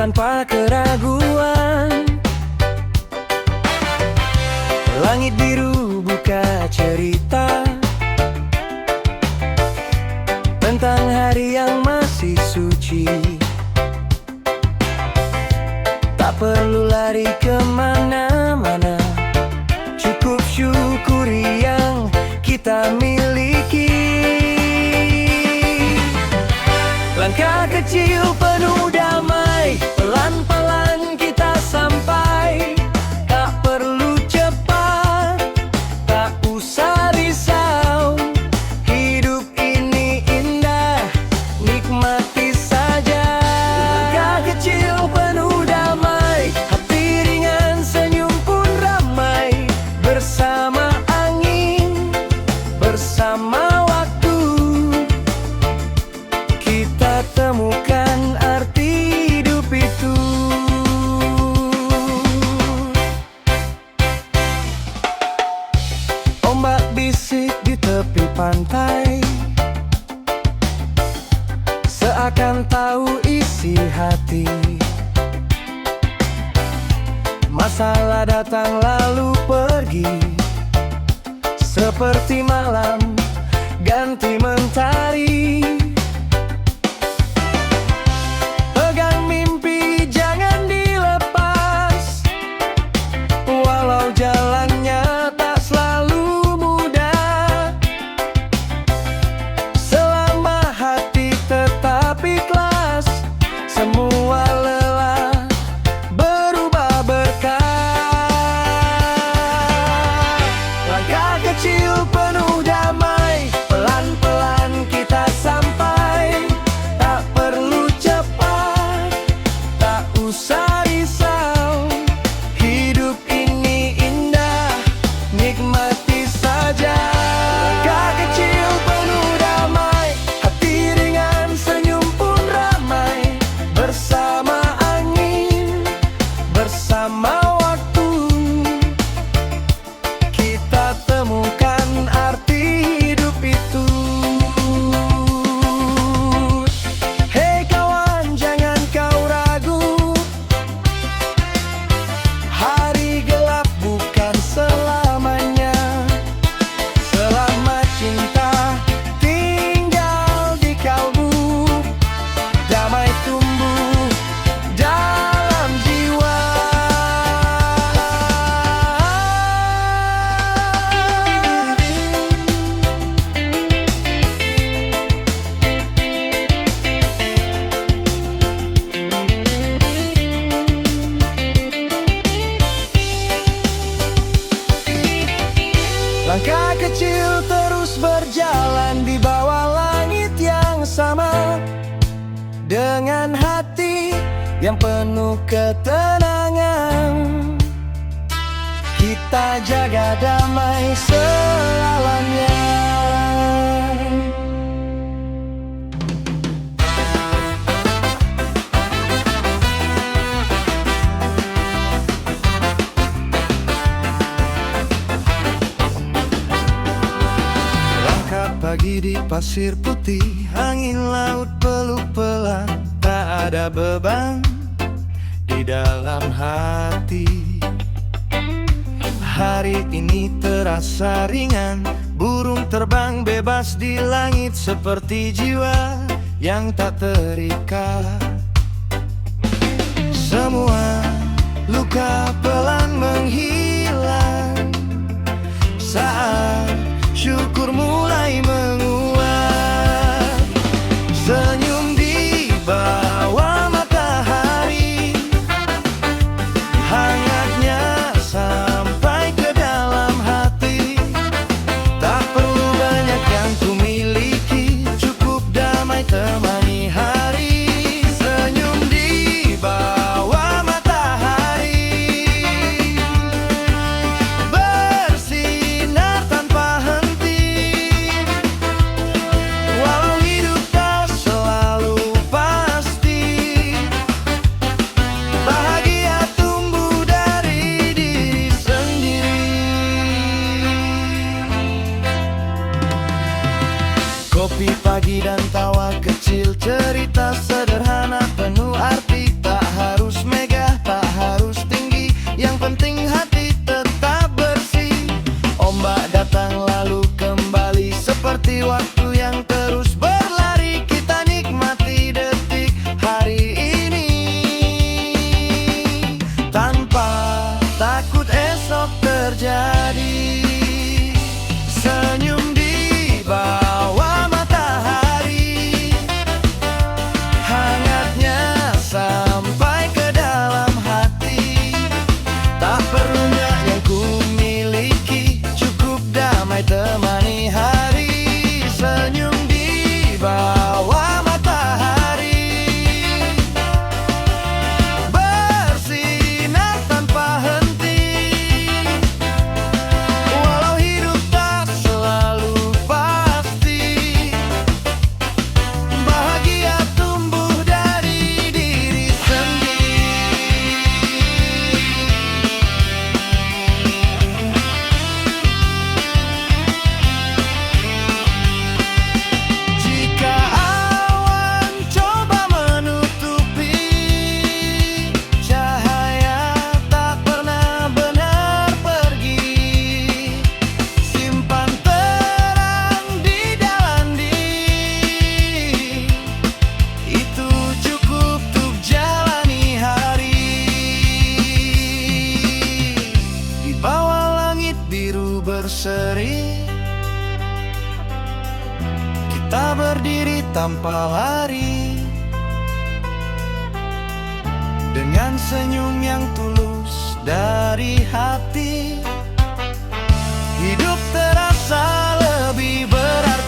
tanpa keraguan. Langit biru buka cerita tentang hari yang masih suci. Tak perlu lari kemana-mana, cukup syukuri yang kita miliki. Langkah kecil penuh damai, pelan-pelan kita sampai. Tak perlu cepat, tak usah risau. Hidup ini indah, nikmati saja. Langkah kecil penuh damai, hati ringan, senyum pun ramai. Bersama angin, bersama waktu, kita temukan arti hidup itu. Ombak bisik di tepi pantai, seakan tahu isi hati. Masalah datang lalu pergi, seperti malam ganti mentari. Pegang mimpi jangan dilepas, walau jalannya tak selalu mudah. Selama hati tetap ikhlas, semua lelah berubah berkah. Langkah kecil penuh damai, pelan-pelan kita sampai. Tak perlu cepat, tak usah risau. Hidup ini indah, nikmati saja. Langkah kecil penuh damai, hati ringan, senyum pun ramai. Bersama angin, bersama waktu, kita temukan arti hidup itu. Hei kawan, jangan kau ragu, hari gelap bukan selamanya. Selama cinta tinggal di kalbu, damai tumbuh dalam jiwa. Langkah kecil terus berjalan di bawah langit yang sama, dengan hati yang penuh ketenangan. Kita jaga damai selamanya. Langkah pagi di pasir putih, angin laut peluk pelan. Tak ada beban di dalam hati. Hari ini terasa ringan, burung terbang bebas di langit, seperti jiwa yang tak terikat. Semua luka pelan menghilang saat syukur mulai menguat. Senyum di bawah matahari, hangatnya sampai ke dalam hati. Tak perlu banyak yang ku miliki, cukup damai temani hari. terjadi. Senyum di bawah matahari, hangatnya sampai ke dalam hati. Tak perlunya yang ku miliki, cukup damai temani hari. Senyum di bawah matahari, bersinar tanpa henti. Walau hidup tak selalu pasti, bahagia tumbuh dari diri sendiri. Jika awan coba menutupi, cahaya tak pernah benar pergi. Simpan terang di dalam diri, itu cukup untuk jalani hari. Di bawah langit biru berseri, kita berdiri tanpa lari, dengan senyum yang tulus dari hati. Hidup terasa lebih berarti.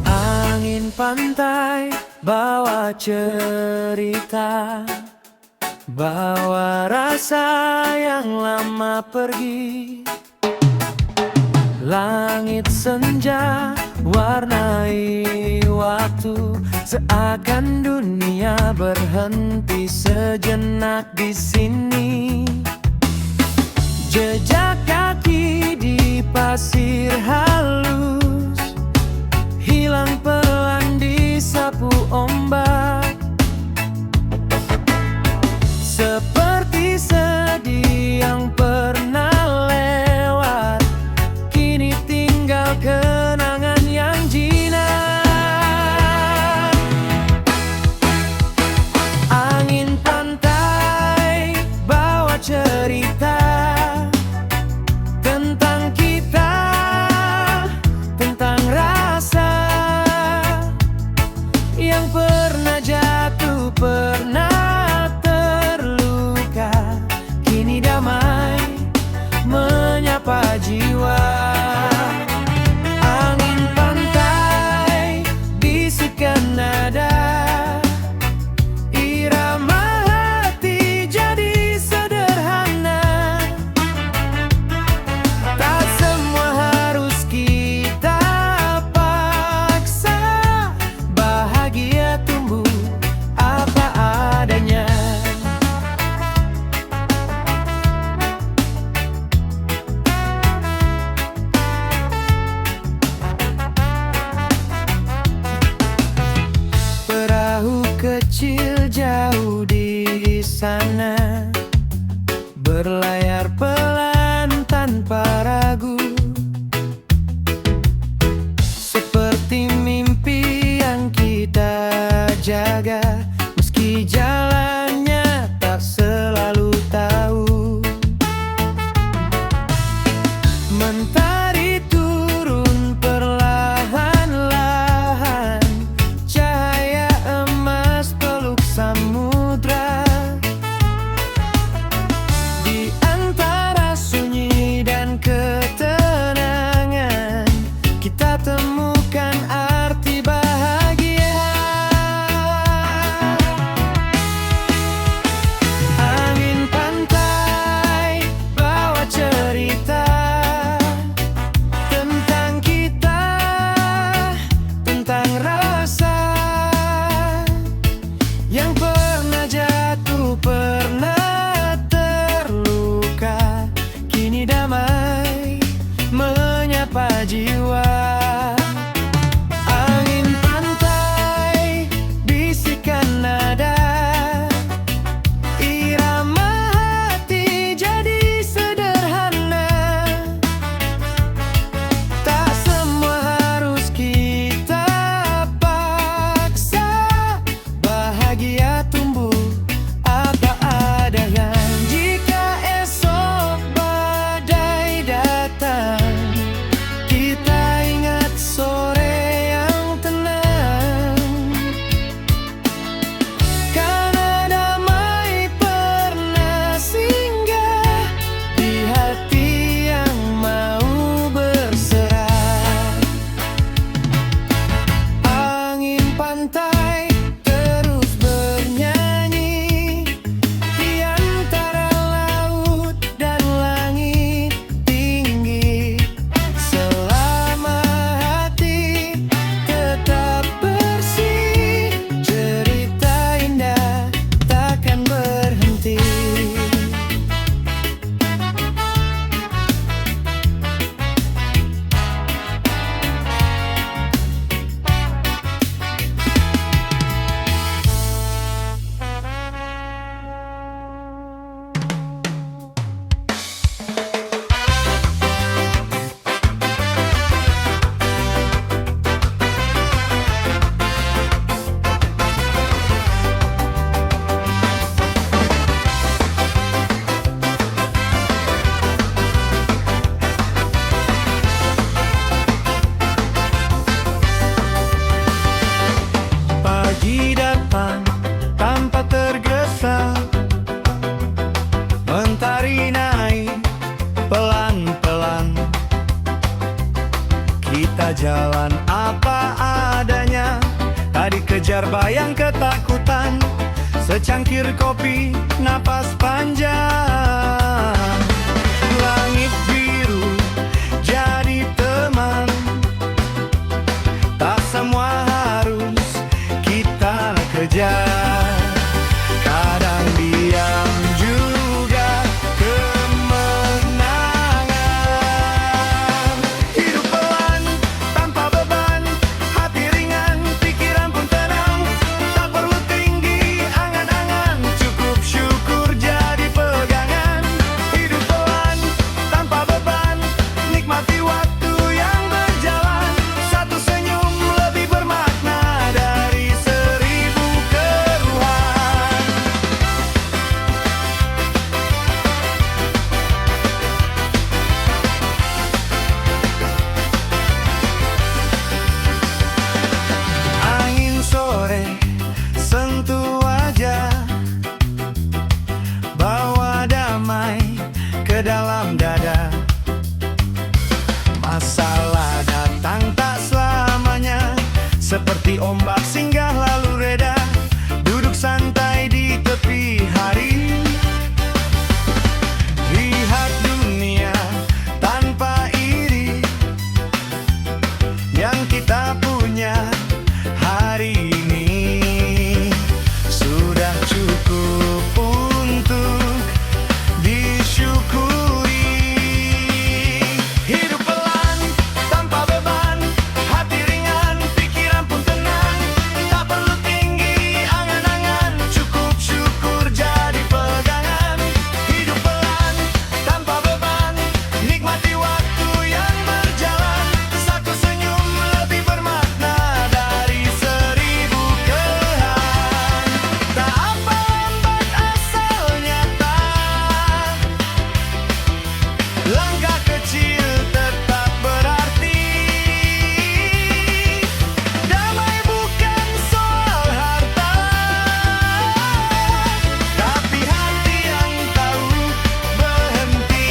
Angin pantai bawa cerita, bawa rasa yang lama pergi. Langit senja warnai waktu, seakan dunia berhenti sejenak di sini. Jejak kaki di pasir halus, hilang pelan disapu ombak. Seperti sedih yang pernah lewat, kini tinggal kenangan yang jinak. Angin pantai bawa cerita tentang kita, tentang rasa yang pernah jatuh, pernah terluka, kini damai menyapa jiwa. Angin pantai bisikan nada, irama hati jadi sederhana. Tak semua harus kita paksa, bahagia tumbuh apa adanya. berjalan apa adanya, tak dikejar bayang ketakutan. Secangkir kopi, napas panjang. Langit biru jadi teman, tak semua harus kita kejar. Kadang diam juga kemenangan. Hidup pelan tanpa beban, hati ringan, pikiran pun tenang. Tak perlu tinggi angan-angan, cukup syukur jadi pegangan. Hidup pelan tanpa beban, nikmati waktu yang berjalan. Satu senyum lebih bermakna dari 1000 keluhan. Angin sore sentuh wajah, bawa damai ke dalam dada. Masalah datang tak selamanya, seperti ombak singgah lalu reda. Duduk santai di tepi hari, lihat dunia tanpa iri. Yang kita punya hari ini sudah cukup untuk disyukuri. Hidup pelan tanpa beban, hati ringan, pikiran pun tenang. Tak perlu tinggi angan-angan, cukup syukur jadi pegangan. Hidup pelan tanpa beban, nikmati waktu yang berjalan. Satu senyum lebih bermakna dari 1000 keluhan. Tak apa lambat asal nyata, langkah kecil tetap berarti. Damai bukan soal harta, tapi hati yang tahu berhenti.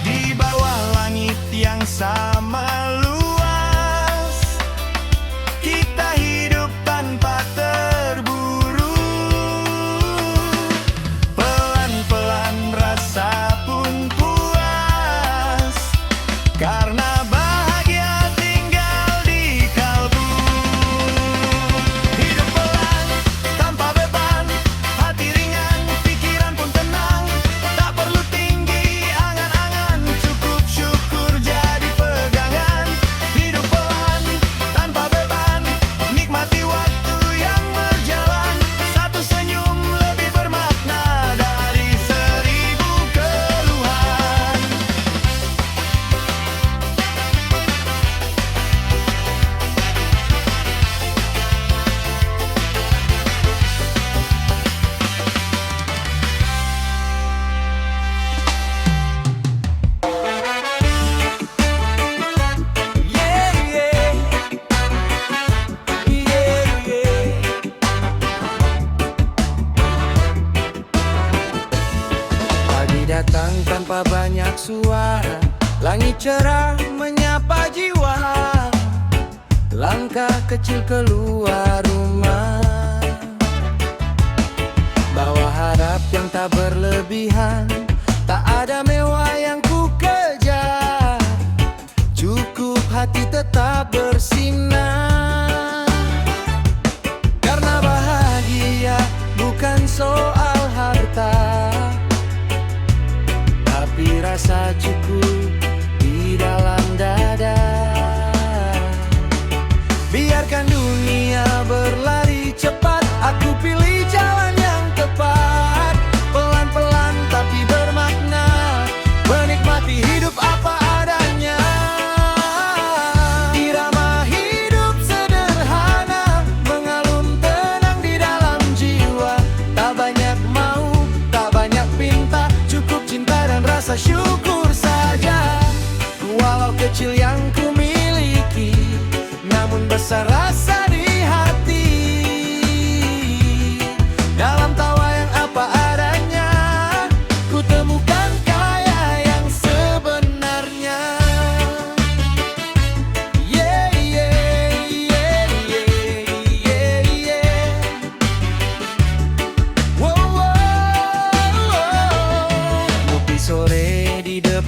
Di bawah langit yang sama luas, kita hidup tanpa terburu. Pelan-pelan rasa pun puas, karena bahagia tinggal di kalbu. Hidup pelan tanpa beban, hati ringan, pikiran pun tenang. Tak perlu tinggi angan-angan, cukup syukur jadi pegangan. Hidup pelan tanpa beban, nikmati waktu yang berjalan. Satu senyum lebih bermakna dari 1000 keluhan. Pagi datang tanpa banyak suara, langit cerah menyapa jiwa. Langkah kecil keluar rumah, bawa harap yang tak berlebihan. Tak ada mewah yang ku kejar, cukup hati tetap bersinar. Karena bahagia bukan soal harta, tapi rasa cukup di dalam dada. Biarkan dunia berlari cepat, aku pilih jalan yang tepat. Pelan-pelan tapi bermakna, menikmati hidup apa adanya. Irama hidup sederhana, mengalun tenang di dalam jiwa. Tak banyak mau, tak banyak pinta, cukup cinta dan rasa syukur saja. Walau kecil yang ku miliki, namun besar rasa di hati. Dalam tawa yang apa adanya, ku temukan kaya yang sebenarnya.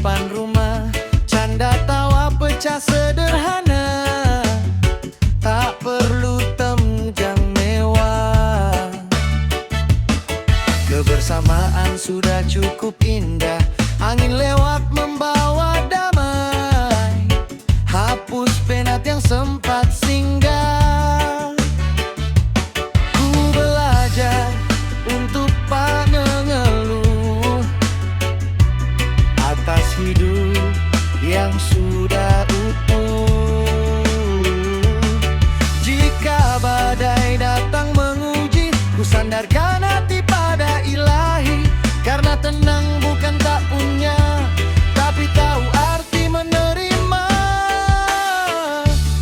depan rumah, canda tawa pecah sederhana, tak perlu temjang mewah. Kebersamaan sudah cukup indah, angin lewat membawa damai, hapus penat yang sempat singgah. Ku belajar untuk tak mengeluh atas hidup yang sudah utuh. Jika badai datang menguji, ku sandarkan hati pada ilahi, karena tenang bukan tak punya, tapi tahu arti menerima.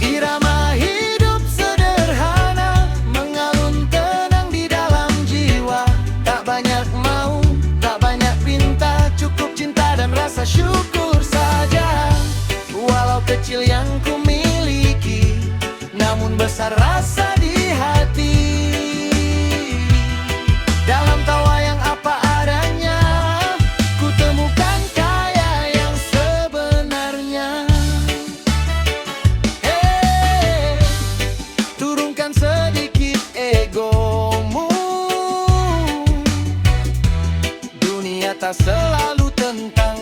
Irama hidup sederhana mengalun tenang di dalam jiwa. Tak banyak mau, tak banyak pinta, cukup cinta dan rasa syukur saja. Walau kecil yang ku miliki, namun besar rasa di hati. Dalam tawa yang apa adanya, ku temukan kaya yang sebenarnya. Hey, turunkan sedikit egomu, dunia tak selalu tentang